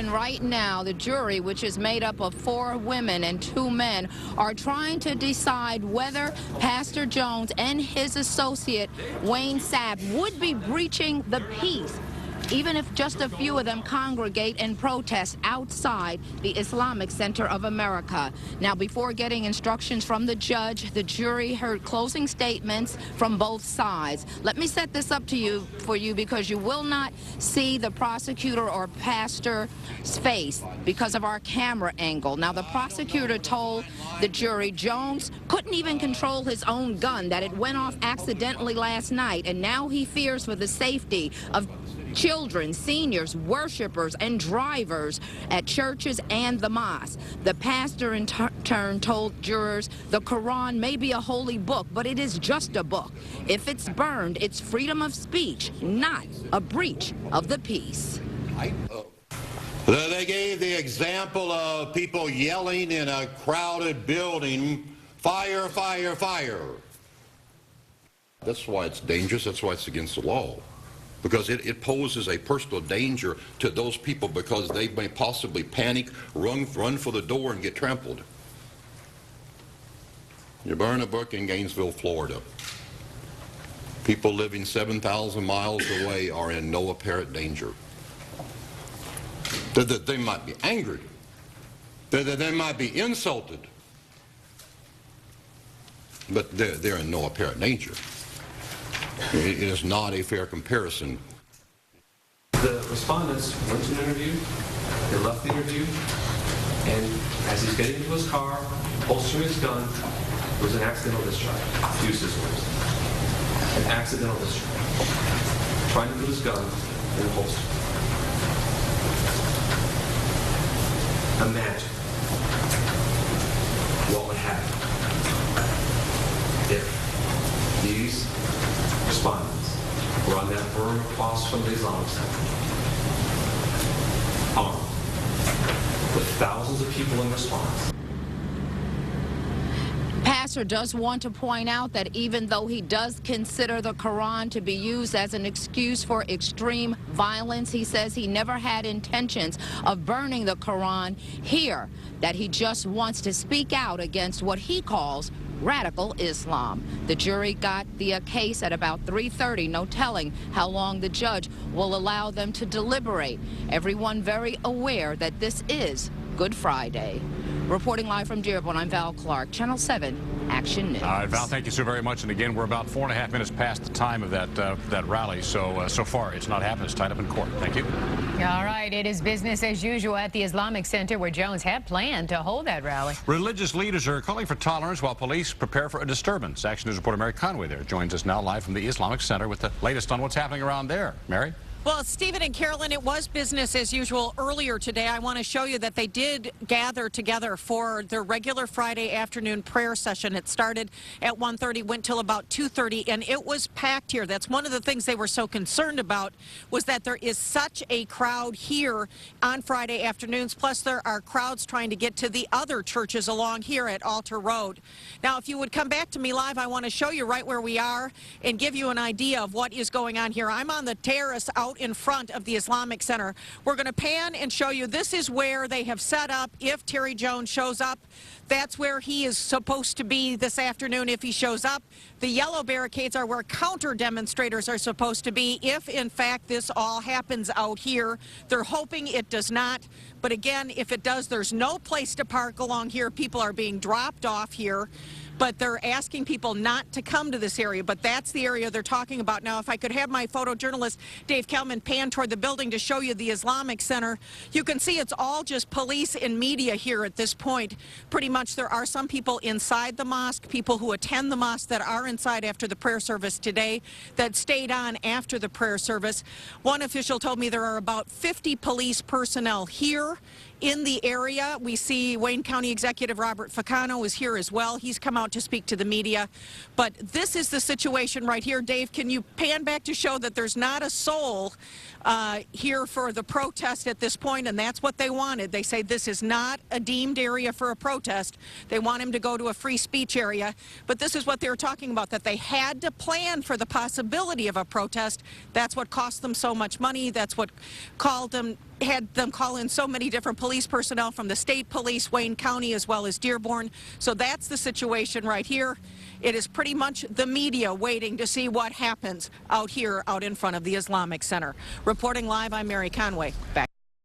And right now, the jury, which is made up of 4 women and 2 men, are trying to decide whether Pastor Jones and his associate, Wayne Sapp, would be breaching the peace, even if just a few of them congregate and protest outside the Islamic Center of America. Now, before getting instructions from the judge, the jury heard closing statements from both sides. Let me set this up for you because you will not see the prosecutor or pastor's face because of our camera angle. Now, the prosecutor told the jury Jones couldn't even control his own gun, that it went off accidentally last night, and now he fears for the safety of children, seniors, worshipers, and drivers at churches and the mosque. The pastor in turn told jurors the Quran may be a holy book, but it is just a book. If it's burned, it's freedom of speech, not a breach of the peace. They gave the example of people yelling in a crowded building, fire, fire, fire. That's why it's dangerous. That's why it's against the law. Because it poses a personal danger to those people because they may possibly panic, run for the door, and get trampled. You burn a book in Gainesville, Florida. People living 7,000 miles away are in no apparent danger. They might be angered. They might be insulted. But they're in no apparent danger. It is not a fair comparison. The respondents went to an interview, they left the interview, and as he's getting into his car, holstering his gun, it was an accidental discharge. Use his words. An accidental discharge. Trying to put his gun in the holster. Imagine what would happen if these respondents were on that berm across from the Islamic Center, armed, with thousands of people in response. Pastor does want to point out that even though he does consider the Quran to be used as an excuse for extreme violence, he says he never had intentions of burning the Quran here, that he just wants to speak out against what he calls radical Islam. The jury got the case at about 3:30. No telling how long the judge will allow them to deliberate. Everyone very aware that this is Good Friday. Reporting live from Dearborn, I'm Val Clark, Channel 7 Action News. All right, Val, thank you so very much. And again, we're about 4.5 minutes past the time of that rally. So far, it's not happened. It's tied up in court. Thank you. All right, it is business as usual at the Islamic Center where Jones had planned to hold that rally. Religious leaders are calling for tolerance while police prepare for a disturbance. Action News reporter Mary Conway there joins us now live from the Islamic Center with the latest on what's happening around there. Mary? Well, Stephen and Carolyn, it was business as usual earlier today. I want to show you that they did gather together for their regular Friday afternoon prayer session. It started at 1:30, went till about 2:30, and it was packed here. That's one of the things they were so concerned about, was that there is such a crowd here on Friday afternoons. Plus, there are crowds trying to get to the other churches along here at Altar Road. Now, if you would come back to me live, I want to show you right where we are and give you an idea of what is going on here. I'm on the terrace out in front of the Islamic Center. We're going to pan and show you this is where they have set up if Terry Jones shows up. That's where he is supposed to be this afternoon if he shows up. The yellow barricades are where counter demonstrators are supposed to be if, in fact, this all happens out here. They're hoping it does not. But again, if it does, there's no place to park along here. People are being dropped off here. But they're asking people not to come to this area. But that's the area they're talking about. Now, if I could have my photojournalist, Dave Kelman, pan toward the building to show you the Islamic Center, you can see it's all just police and media here at this point. Pretty much there are some people inside the mosque, people who attend the mosque that are inside after the prayer service today, that stayed on after the prayer service. One official told me there are about 50 police personnel here in the area. We see Wayne County Executive Robert Ficano is here as well. He's come out to speak to the media. But this is the situation right here. Dave, can you pan back to show that there's not a soul here for the protest at this point, and that's what they wanted. They say this is not a deemed area for a protest. They want him to go to a free speech area. But this is what they were talking about, that they had to plan for the possibility of a protest. That's what cost them so much money. That's what had them call in so many different police personnel from the state police, Wayne County, as well as Dearborn. So that's the situation right here. It is pretty much the media waiting to see what happens out here, out in front of the Islamic Center. Reporting live, I'm Mary Conway. Back.